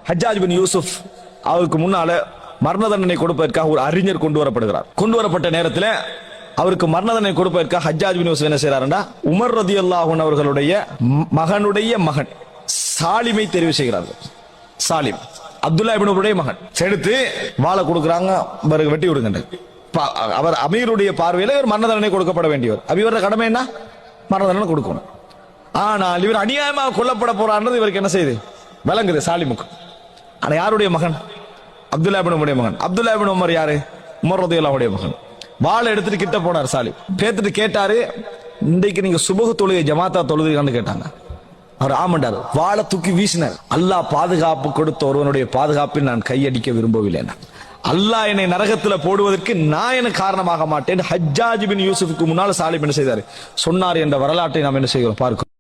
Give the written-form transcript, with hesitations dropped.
ஹஜ்ஜாஜ் பின் யூசுப் அவருக்கு முன்னால மரண தண்டனை கொடுப்பதற்காக ஒரு அறிஞர் கொண்டு வரப்படுகிறார். கொண்டு வரப்பட்ட நேரத்தில் அவருக்கு மரண தண்டனை கொடுப்பதற்காக ஹஜ்ஜாஜ் பின் யூசுப் என்ன செய்யறாருன்னா, உமர் ரலியல்லாஹு அன்ஹு அவர்களுடைய மகனுடைய மகன் சாலிமை தெரிவு செய்கிறார்கள். சாலிம் அப்துல்லா இப்னு உபையுடைய மகன் எடுத்து வாளை கொடுக்குறாங்க, வெட்டி விடுங்க. அவர் அமீருடைய பார்வையில் இவர் மரண தண்டனை கொடுக்கப்பட வேண்டியவர். இவருடைய கடமை என்ன? மரண தண்டனை கொடுக்கணும். ஆனால் இவர் அநியாயமாக கொல்லப்பட போறான்றது இவருக்கு என்ன செய்யுது? விளங்குது சாலிமுக்கு. ஆனா யாருடைய மகன்? அப்துல்லா இப்னு உபையுடைய மகன். அப்துல்லா இப்னு உமர் யாரு? உமர் ரலியல்லாஹுடைய மகன். வாளை எடுத்துட்டு கிட்ட போனார் சாலிம். பேத்துட்டு கேட்டாரு, இன்றைக்கு நீங்க சுபஹ் தொழுகை ஜமாத்தா தொழுதுன்னு கேட்டாங்க. அவர் ஆமண்டார். வாளை தூக்கி வீசினார். அல்லாஹ் பாதுகாப்பு கொடுத்த ஒருவனுடைய பாதுகாப்பில் நான் கையடிக்க விரும்பவில்லை. அல்லாஹ் என்னை நரகத்துல போடுவதற்கு நான் எனக்கு காரணமாக மாட்டேன். ஹஜ்ஜாஜ் பின் யூசுஃபுக்கு முன்னால் சாலிம் என்ன செய்தார் சொன்னார் என்ற வரலாற்றை நாம் என்ன செய்கிறோம் பார்க்கிறோம்.